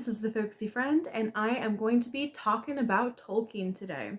this is the Folksy Friend, and I am going to be talking about Tolkien today.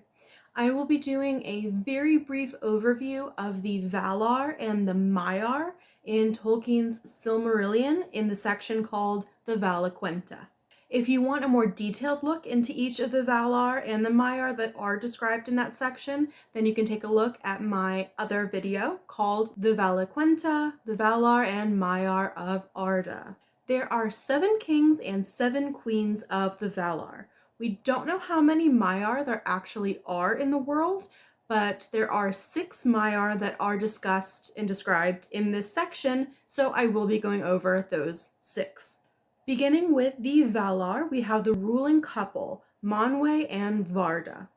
I will be doing a very brief overview of the Valar and the Maiar in Tolkien's Silmarillion in the section called the Valaquenta. If you want a more detailed look into each of the Valar and the Maiar that are described in that section, then you can take a look at my other video called The Valaquenta, the Valar and Mayar of Arda. There are 7 kings and 7 queens of the Valar. We don't know how many Maiar there actually are in the world, but there are 6 Maiar that are discussed and described in this section, so I will be going over those 6. Beginning with the Valar, we have the ruling couple, Manwe and Varda.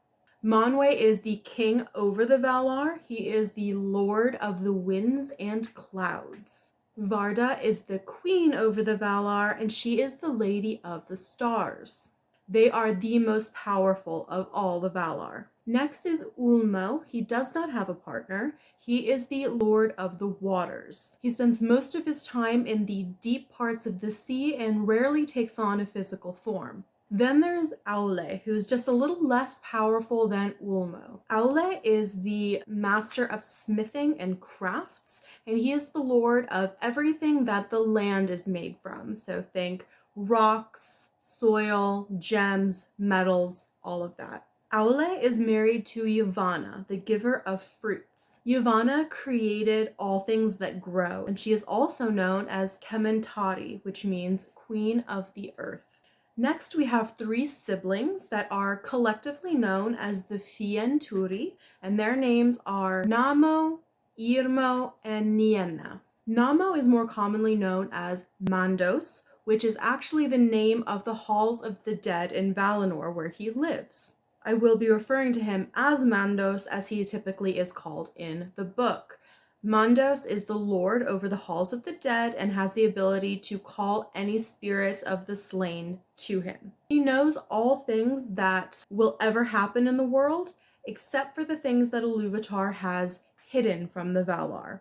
Manwe is the king over the Valar. He is the lord of the winds and clouds. Varda is the queen over the Valar, and she is the lady of the stars. They are the most powerful of all the Valar. Next is Ulmo. He does not have a partner. He is the lord of the waters. He spends most of his time in the deep parts of the sea and rarely takes on a physical form. Then there's Aule, who's just a little less powerful than Ulmo. Aule is the master of smithing and crafts, and he is the lord of everything that the land is made from. So think rocks, soil, gems, metals, all of that. Aule is married to Yavanna, the giver of fruits. Yavanna created all things that grow, and she is also known as Kementari, which means Queen of the Earth. Next, we have 3 siblings that are collectively known as the Fienturi, and their names are Namo, Irmo, and Nienna. Namo is more commonly known as Mandos, which is actually the name of the halls of the dead in Valinor where he lives. I will be referring to him as Mandos as he typically is called in the book. Mandos is the lord over the halls of the dead and has the ability to call any spirits of the slain to him. He knows all things that will ever happen in the world, except for the things that Iluvatar has hidden from the Valar.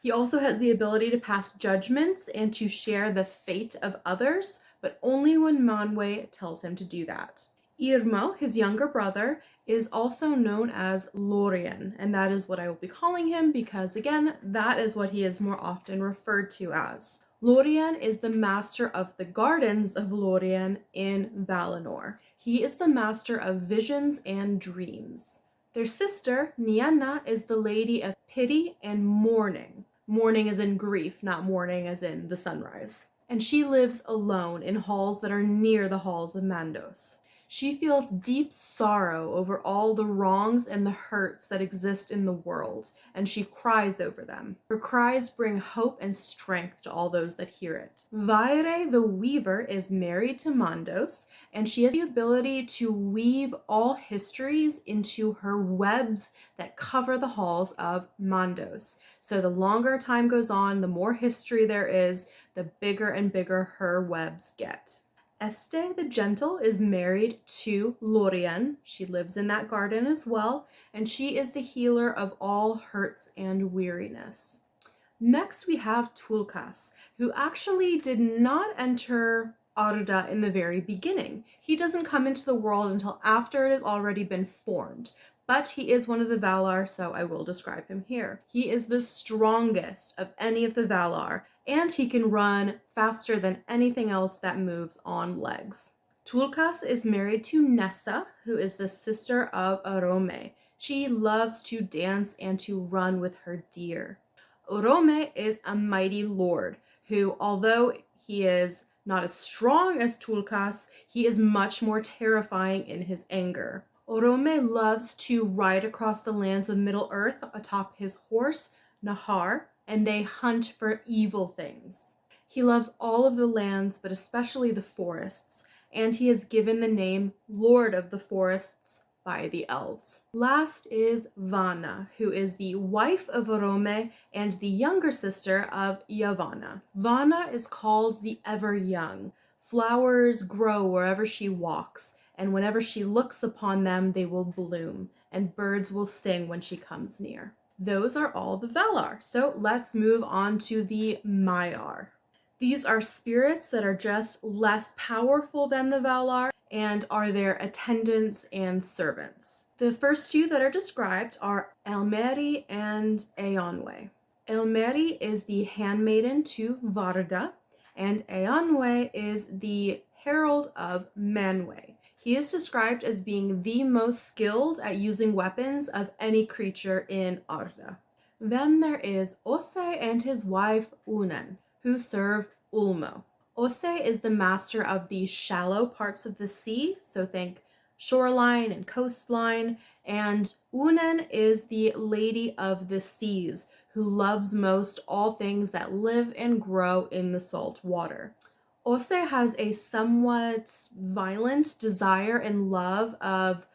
He also has the ability to pass judgments and to share the fate of others, but only when Manwe tells him to do that. Irmo, his younger brother, is also known as Lorien, and that is what I will be calling him because, again, that is what he is more often referred to as. Lorien is the master of the gardens of Lorien in Valinor. He is the master of visions and dreams. Their sister, Nienna, is the lady of pity and mourning. Mourning as in grief, not mourning as in the sunrise. And she lives alone in halls that are near the halls of Mandos. She feels deep sorrow over all the wrongs and the hurts that exist in the world, and she cries over them. Her cries bring hope and strength to all those that hear it. Vaire the Weaver is married to Mandos, and she has the ability to weave all histories into her webs that cover the halls of Mandos. So the longer time goes on, the more history there is, the bigger and bigger her webs get. Este the Gentle is married to Lorien. She lives in that garden as well, and she is the healer of all hurts and weariness. Next, we have Tulkas, who actually did not enter Arda in the very beginning. He doesn't come into the world until after it has already been formed, but he is one of the Valar, so I will describe him here. He is the strongest of any of the Valar, and he can run faster than anything else that moves on legs. Tulkas is married to Nessa, who is the sister of Orome. She loves to dance and to run with her deer. Orome is a mighty lord who, although he is not as strong as Tulkas, he is much more terrifying in his anger. Orome loves to ride across the lands of Middle-earth atop his horse, Nahar, and they hunt for evil things. He loves all of the lands, but especially the forests, and he is given the name Lord of the Forests by the elves. Last is Vana, who is the wife of Orome and the younger sister of Yavanna. Vana is called the Ever Yong. Flowers grow wherever she walks, and whenever she looks upon them, they will bloom, and birds will sing when she comes near. Those are all the Valar, so let's move on to the Maiar. These are spirits that are just less powerful than the Valar and are their attendants and servants. The first two that are described are Elmeri and Eonwe. Elmeri is the handmaiden to Varda, and Eonwe is the herald of Manwe. He is described as being the most skilled at using weapons of any creature in Arda. Then there is Ose and his wife Unen, who serve Ulmo. Ose is the master of the shallow parts of the sea, so think shoreline and coastline, and Unen is the lady of the seas, who loves most all things that live and grow in the salt water. Ose has a somewhat violent desire and love of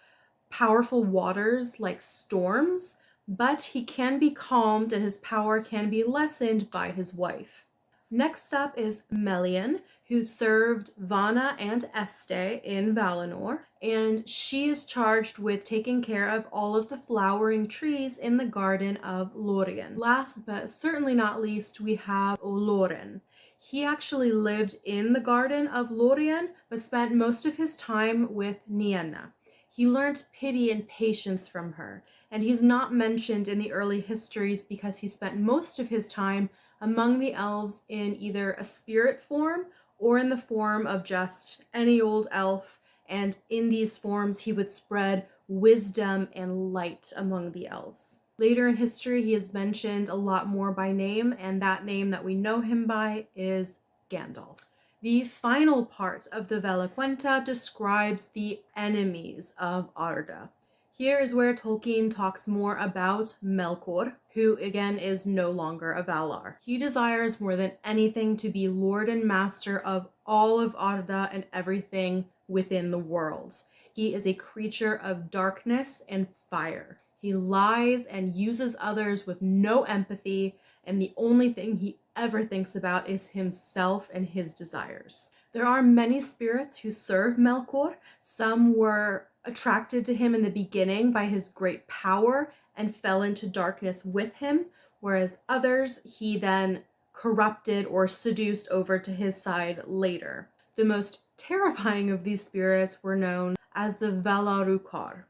powerful waters like storms, but he can be calmed and his power can be lessened by his wife. Next up is Melian, who served Vana and Este in Valinor, and she is charged with taking care of all of the flowering trees in the garden of Lorien. Last but certainly not least, we have Oloren. He actually lived in the garden of Lorien, but spent most of his time with Nienna. He learned pity and patience from her, and he's not mentioned in the early histories because he spent most of his time among the elves in either a spirit form or in the form of just any old elf, and in these forms he would spread wisdom and light among the elves. Later in history he is mentioned a lot more by name, and that name that we know him by is Gandalf. The final part of the Valaquenta describes the enemies of Arda. Here is where Tolkien talks more about Melkor, who again is no longer a Valar. He desires more than anything to be lord and master of all of Arda and everything within the world. He is a creature of darkness and fire. He lies and uses others with no empathy, and the only thing he ever thinks about is himself and his desires. There are many spirits who serve Melkor. Some were attracted to him in the beginning by his great power and fell into darkness with him, whereas others he then corrupted or seduced over to his side later. The most terrifying of these spirits were known as the Valarukkar.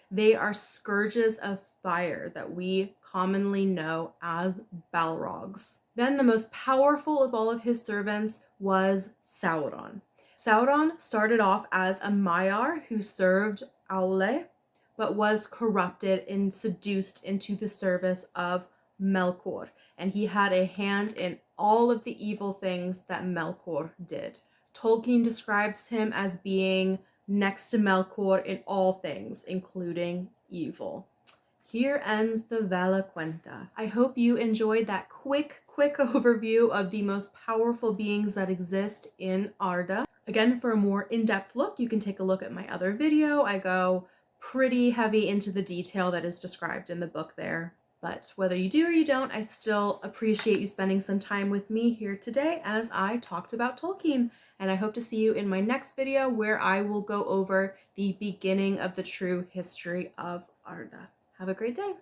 They are scourges of fire that we commonly know as Balrogs. Then the most powerful of all of his servants was Sauron. Sauron started off as a Maiar who served Aule, but was corrupted and seduced into the service of Melkor, and he had a hand in all of the evil things that Melkor did. Tolkien describes him as being next to Melkor in all things, including evil. Here ends the Valaquenta. I hope you enjoyed that quick overview of the most powerful beings that exist in Arda. Again, for a more in-depth look, you can take a look at my other video. I go pretty heavy into the detail that is described in the book there. But whether you do or you don't, I still appreciate you spending some time with me here today as I talked about Tolkien. And I hope to see you in my next video where I will go over the beginning of the true history of Arda. Have a great day.